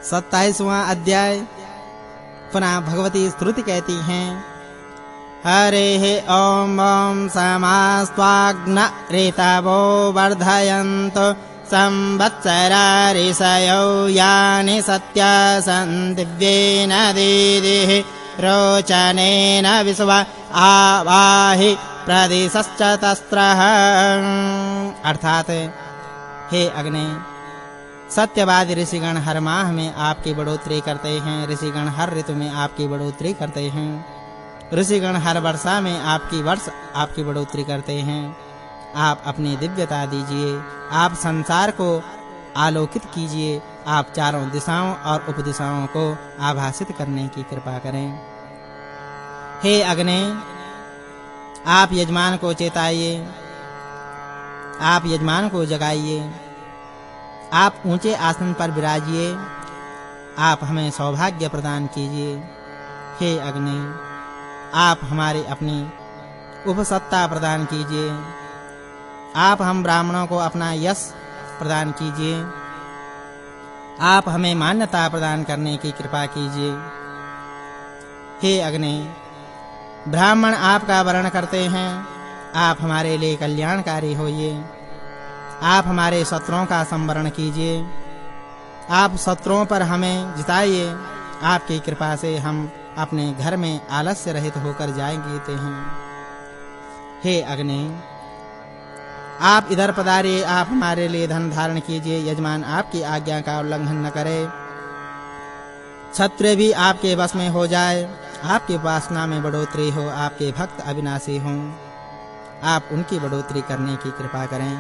27वां अध्याय। पुनः भगवती स्तुति कहती हैं, हरे ओम ओम समास्त्वाग्न ऋतवो वर्धयन्तु संवत्सरा ऋषयो यानि सत्यासन् दिव्येन दीदिः रोचनेन विश्व आवाहि प्रदिशश्च तस्त्रः। अर्थात हे अग्नि, सत्यवादी ऋषिगण हर माह में आपकी बढ़ोतरी करते हैं। ऋषिगण हर ऋतु में आपकी बढ़ोतरी करते हैं। ऋषिगण हर वर्षा में आपकी बढ़ोतरी करते हैं। आप अपनी दिव्यता दीजिए, आप संसार को आलोकित कीजिए, आप चारों दिशाओं और उपदिशाओं को आभासित करने की कृपा करें। हे अग्नि, आप यजमान को चेताइए, आप यजमान को जगाइए, आप ऊंचे आसन पर विराजिए, आप हमें सौभाग्य प्रदान कीजिए। हे अग्नि, आप हमारी अपनी उपसत्ता प्रदान कीजिए, आप हम ब्राह्मणों को अपना यश प्रदान कीजिए, आप हमें मान्यता प्रदान करने की कृपा कीजिए। हे अग्नि, ब्राह्मण आपका वर्ण करते हैं, आप हमारे लिए कल्याणकारी होइए, आप हमारे शत्रुओं का संवरण कीजिए, आप शत्रुओं पर हमें जिताइए। आपकी कृपा से हम अपने घर में आलस्य रहित होकर जाएंगे हैं। हे अग्नि, आप इधर पधारिए, आप हमारे लिए धन धारण कीजिए। यजमान आपकी आज्ञा का उल्लंघन न करे, क्षत्रिय भी आपके वश में हो जाए, आपकी उपासना में बढ़ोतरी हो, आपके भक्त अविनाशी हों, आप उनकी बढ़ोतरी करने की कृपा करें।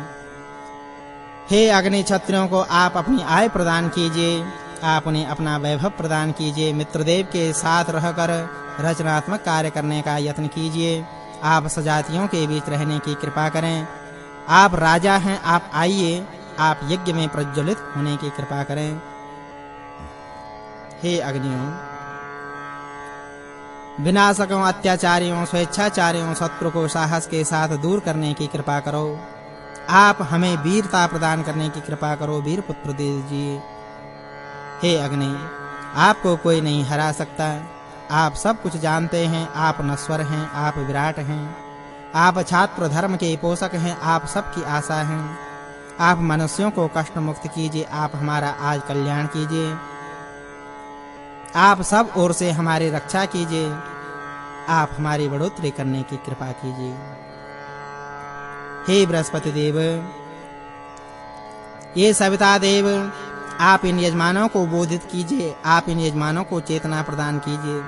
हे अग्नि, क्षत्रियों को आप अपनी आय प्रदान कीजिए, आप उन्हें अपना वैभव प्रदान कीजिए। मित्रदेव के साथ रहकर रचनात्मक कार्य करने का यत्न कीजिए। आप सजातियों के बीच रहने की कृपा करें। आप राजा हैं, आप आइए, आप यज्ञ में प्रज्वलित होने की कृपा करें। हे अग्नियों, विनाशकों, अत्याचारियों, स्वेच्छाचारियों, शत्रु को साहस के साथ दूर करने की कृपा करो। आप हमें वीरता प्रदान करने की कृपा करो, वीर पुत्र दे दीजिए। हे अग्नि, आपको कोई नहीं हरा सकता, आप सब कुछ जानते हैं, आप नश्वर हैं, आप विराट हैं, आप छात्र धर्म के पोषक हैं, आप सबकी आशा हैं। आप मनुष्यों को कष्ट मुक्त कीजिए, आप हमारा आज कल्याण कीजिए, आप सब ओर से हमारी रक्षा कीजिए, आप हमारी बढ़ोतरी करने की कृपा कीजिए। हे बृहस्पति देव, ये सविता देव, आप इन यजमानों को बोधित कीजिए, आप इन यजमानों को चेतना प्रदान कीजिए,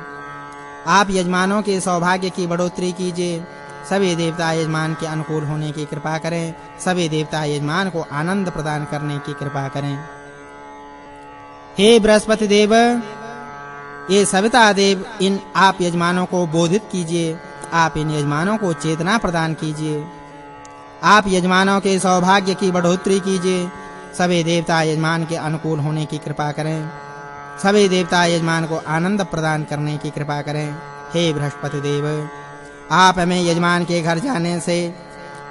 आप यजमानों के सौभाग्य की बढ़ोतरी कीजिए। सभी देवता यजमान के अनुकूल होने की कृपा करें, सभी देवता यजमान को आनंद प्रदान करने की कृपा करें। हे बृहस्पति देव, ये सविता देव, इन आप यजमानों को बोधित कीजिए, आप इन यजमानों को चेतना प्रदान कीजिए, आप यजमानों के सौभाग्य की बढ़ोतरी कीजिए। सभी देवता यजमान के अनुकूल होने की कृपा करें, सभी देवता यजमान को आनंद प्रदान करने की कृपा करें। हे बृहस्पति देव, आप हमें यजमान के घर जाने से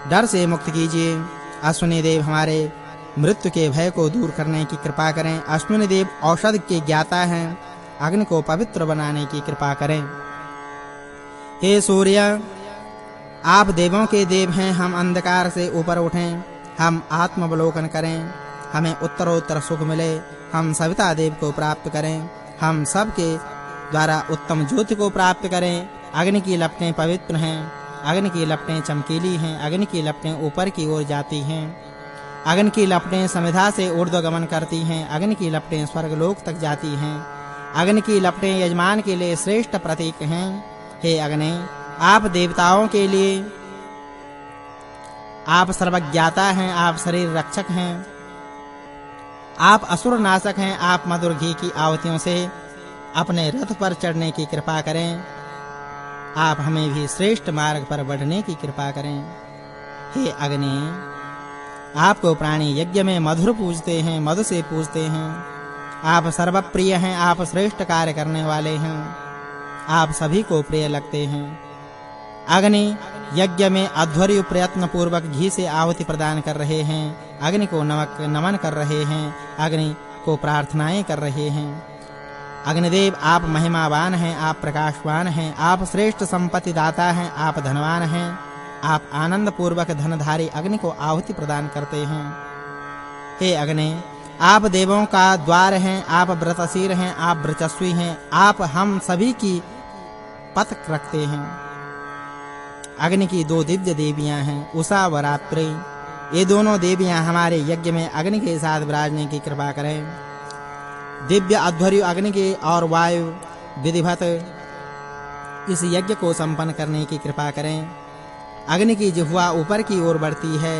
डर से मुक्त कीजिए। अश्विनी देव हमारे मृत्यु के भय को दूर करने की कृपा करें। अश्विनी देव औषध के ज्ञाता हैं, अग्नि को पवित्र बनाने की कृपा करें। हे सूर्य, आप देवों के देव हैं, हम अंधकार से ऊपर उठें, हम आत्मावलोकन करें, हमें उत्तरोत्तर सुख मिले, हम सविता देव को प्राप्त करें, हम सबके द्वारा उत्तम ज्योति को प्राप्त करें। अग्नि की लपटें पवित्र हैं, अग्नि की लपटें चमकीली हैं, अग्नि की लपटें ऊपर की ओर जाती हैं, अग्नि की लपटें समिधा से ऊर्ध्वगमन करती हैं, अग्नि की लपटें स्वर्गलोक तक जाती हैं, अग्नि की लपटें यजमान के लिए श्रेष्ठ प्रतीक हैं। हे अग्नि, आप देवताओं के लिए आप सर्वज्ञाता हैं, आप शरीर रक्षक हैं, आप असुर नाशक हैं, आप मधुर घी की आहुतियों से अपने रथ पर चढ़ने की कृपा करें, आप हमें भी श्रेष्ठ मार्ग पर बढ़ने की कृपा करें। हे अग्नि, आपको प्राणी यज्ञ में मधुर पूजते हैं, मधु से पूजते हैं, आप सर्वप्रिय हैं, आप श्रेष्ठ कार्य करने वाले हैं, आप सभी को प्रिय लगते हैं। अग्नि यज्ञ में अध्वर्यु प्रयत्न पूर्वक घी से आहुति प्रदान कर रहे हैं, अग्नि को नमन कर रहे हैं, अग्नि आपको प्रार्थनाएं कर रहे हैं। अग्निदेव आप महिमावान हैं, आप प्रकाशवान हैं, आप श्रेष्ठ संपत्ति दाता हैं, आप धनवान हैं, आप आनंद पूर्वक धनधारी अग्नि को आहुति प्रदान करते हैं। हे अग्नि, आप देवों का द्वार हैं, आप व्रतशीर हैं, आप वर्चस्वी हैं, आप हम सभी की पथ रखते हैं। अग्नि की 2 दिव्य देवियां हैं, उषा व रात्रि। ये दोनों देवियां हमारे यज्ञ में अग्नि के साथ विराजने की कृपा करें। दिव्य अध्वर्यु अग्नि के और वायु विधिवत इस यज्ञ को संपन्न करने की कृपा करें। अग्नि की जिह्वा ऊपर की ओर बढ़ती है,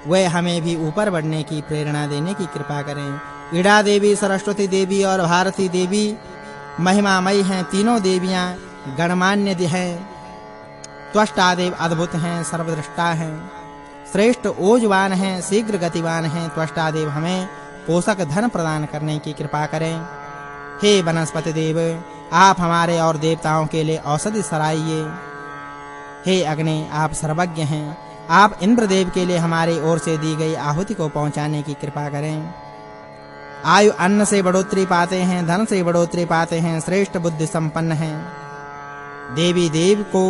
वह हमें भी ऊपर बढ़ने की प्रेरणा देने की कृपा करें। ईड़ा देवी, सरस्वती देवी और भारती देवी महिमामयी हैं। तीनों देवियां गणमान्य हैं। त्वष्टा देव अद्भुत हैं, सर्वद्रष्टा हैं, श्रेष्ठ ओजवान हैं, शीघ्र गतिवान हैं। त्वष्टा देव हमें पोषक धन प्रदान करने की कृपा करें। हे वनस्पति देव, आप हमारे और देवताओं के लिए औषधि सराइए। हे अग्नि, आप सर्वज्ञ हैं, आप इंद्रदेव के लिए हमारी ओर से दी गई आहुति को पहुंचाने की कृपा करें। आयु अन्न से बढ़ोतरी पाते हैं, धन से बढ़ोतरी पाते हैं, श्रेष्ठ बुद्धि संपन्न हैं। देवी देव को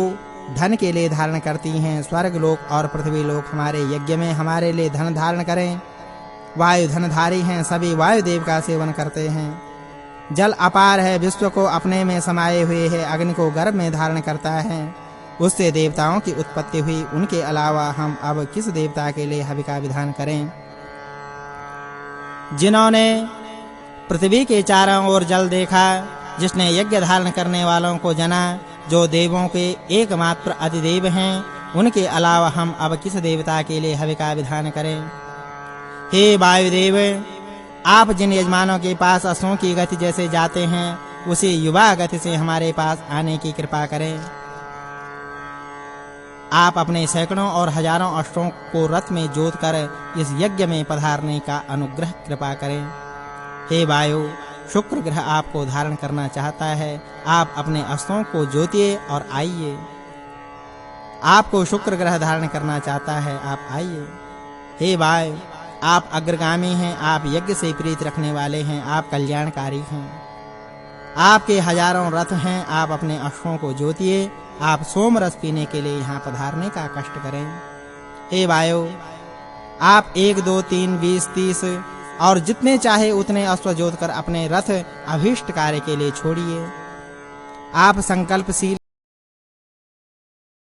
धन के लिए धारण करती हैं। स्वर्ग लोक और पृथ्वी लोक हमारे यज्ञ में हमारे लिए धन धारण करें। वायु धनधारी हैं, सभी वायु देव का सेवन करते हैं। जल अपार है, विश्व को अपने में समाये हुए है। अग्नि को गर्भ में धारण करता है, उससे देवताओं की उत्पत्ति हुई। उनके अलावा हम अब किस देवता के लिए हवि का विधान करें? जिन्होंने पृथ्वी के चारों ओर जल देखा, जिसने यज्ञ धारण करने वालों को जना, जो देवों के एकमात्र अधिदेव हैं, उनके अलावा हम अब किस देवता के लिए हवि का विधान करें? हे वायुदेव, आप जिन यजमानों के पास अश्वों की गति जैसे जाते हैं, उसी युवा गति से हमारे पास आने की कृपा करें। आप अपने सैकड़ों और हजारों अश्वों को रथ में जोतकर इस यज्ञ में पधारने का अनुग्रह कृपा करें। हे वायु, शुक्र ग्रह आपको धारण करना चाहता है, आप अपने अश्वों को जोतिए और आइए। आपको शुक्र ग्रह धारण करना चाहता है, आप आइए। हे वायु, आप अग्रगामी हैं, आप यज्ञ से प्रीत रखने वाले हैं, आप कल्याणकारी हैं। आपके हजारों रथ हैं, आप अपने अश्वों को जोतिए। आप सोम रस पीने के लिए यहाँ पधारने का कष्ट करें। हे वायु, आप 1 2 3 20 30 और जितने चाहे उतने अश्व जोतकर अपने रथ अभीष्ट कार्य के लिए छोड़िए। आप संकल्पशील